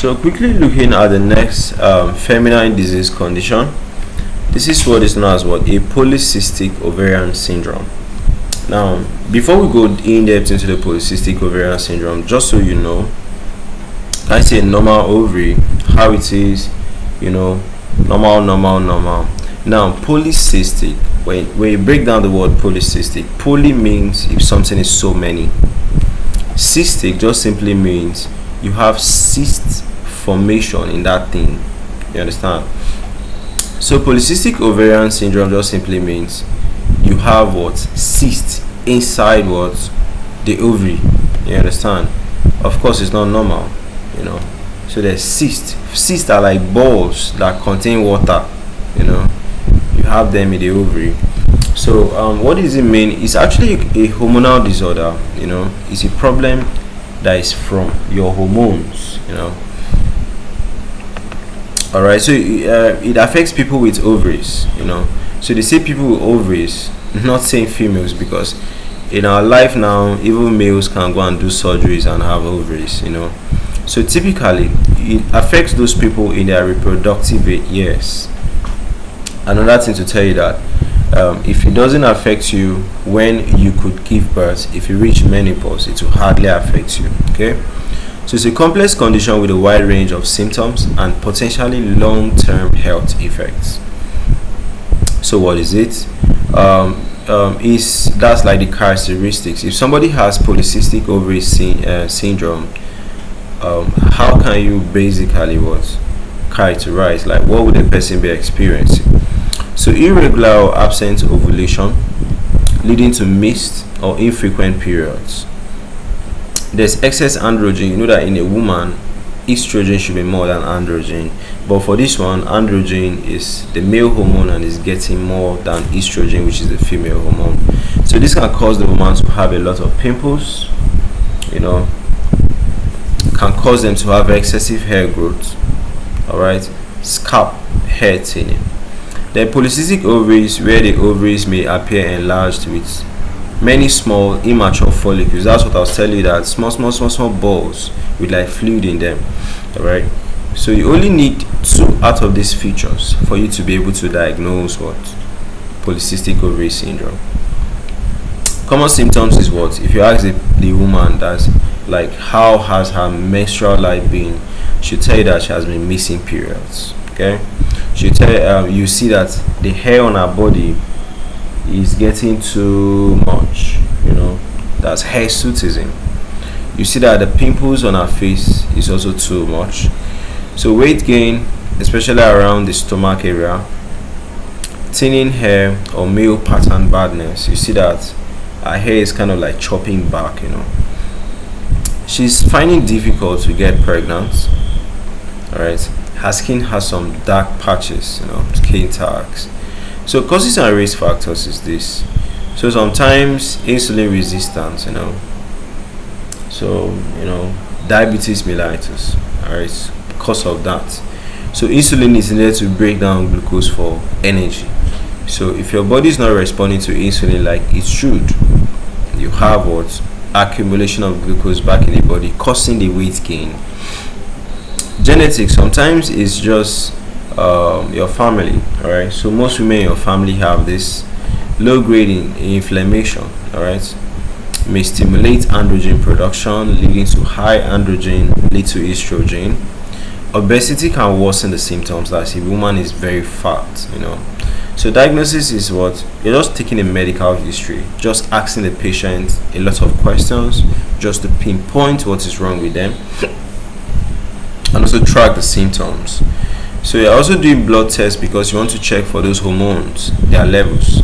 So quickly looking at the next feminine disease condition, this is what is known as what a polycystic ovarian syndrome. Now, before we go in depth into the polycystic ovarian syndrome, just so you know, I say normal ovary, how it is, normal. Now, polycystic, when you break down the word polycystic, poly means if something is so many. Cystic just simply means you have cyst formation in that thing. You understand? So polycystic ovarian syndrome just simply means you have what? Cyst inside what? The ovary. You understand? Of course, it's not normal. So there's cysts. Cysts are like balls that contain water. You have them in the ovary. So what does it mean? It's actually a hormonal disorder. It's a problem that is from your hormones. All right. So it affects people with ovaries. So they say people with ovaries, not saying females, because in our life now, even males can go and do surgeries and have ovaries. So typically, it affects those people in their reproductive years. Another thing to tell you that if it doesn't affect you when you could give birth, if you reach menopause, it will hardly affect you. Okay, so it's a complex condition with a wide range of symptoms and potentially long-term health effects. So what is it? That's like the characteristics. If somebody has polycystic ovary syndrome, how can you basically characterize, like what would a person be experiencing? So irregular or absent ovulation leading to missed or infrequent periods. There's excess androgen. You know that in a woman, estrogen should be more than androgen, but for this one, androgen is the male hormone and is getting more than estrogen, which is the female hormone. So this can cause the woman to have a lot of pimples, can cause them to have excessive hair growth, scalp hair thinning. The polycystic ovaries, where the ovaries may appear enlarged with many small immature follicles. That's what I was telling you, that small balls with like fluid in them. Alright, so you only need 2 out of these features for you to be able to diagnose what? Polycystic ovary syndrome. Common symptoms is what? If you ask the woman that's like how has her menstrual life been, she'll tell you that she has been missing periods. Okay, she'll tell you see that the hair on her body is getting too much. That's hirsutism. You see that the pimples on her face is also too much. So weight gain, especially around the stomach area, thinning hair or male pattern baldness. You see that her hair is kind of like chopping back. She's finding it difficult to get pregnant. Alright, her skin has some dark patches, skin tags. So causes and risk factors is this. So sometimes insulin resistance, so diabetes mellitus, alright, because of that. So insulin is needed to break down glucose for energy. So if your body is not responding to insulin like it should, you have what? Accumulation of glucose back in the body, causing the weight gain. Genetics sometimes is just your family. Alright, so most women in your family have this. Low grade inflammation, alright, may stimulate androgen production, leading to high androgen, lead to estrogen. Obesity can worsen the symptoms, like if a woman is very fat. So diagnosis is what? You're just taking a medical history, just asking the patient a lot of questions just to pinpoint what is wrong with them and also track the symptoms. So you're also doing blood tests because you want to check for those hormones, their levels.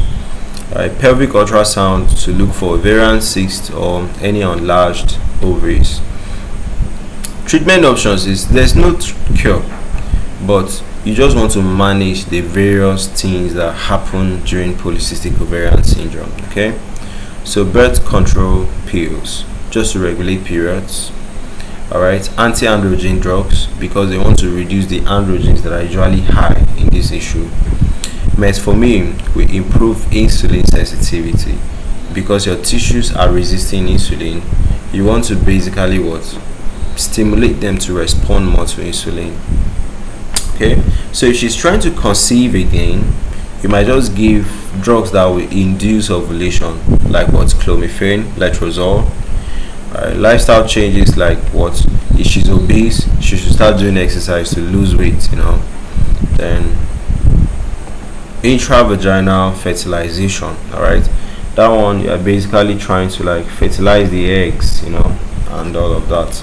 Pelvic ultrasound to look for ovarian cysts or any enlarged ovaries. Treatment options is there's no cure, but you just want to manage the various things that happen during polycystic ovarian syndrome. Okay, so birth control pills just to regulate periods. Alright, anti-androgen drugs because they want to reduce the androgens that are usually high in this issue. Metformin will improve insulin sensitivity because your tissues are resisting insulin. You want to basically what? stimulate them to respond more to insulin. Okay, so if she's trying to conceive again, you might just give drugs that will induce ovulation, like what, clomiphene, letrozole. Lifestyle changes, like what, if she's obese, she should start doing exercise to lose weight, then intravaginal fertilization. All right, that one, you're basically trying to like fertilize the eggs, and all of that.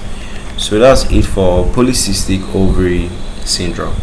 So that's it for polycystic ovary syndrome.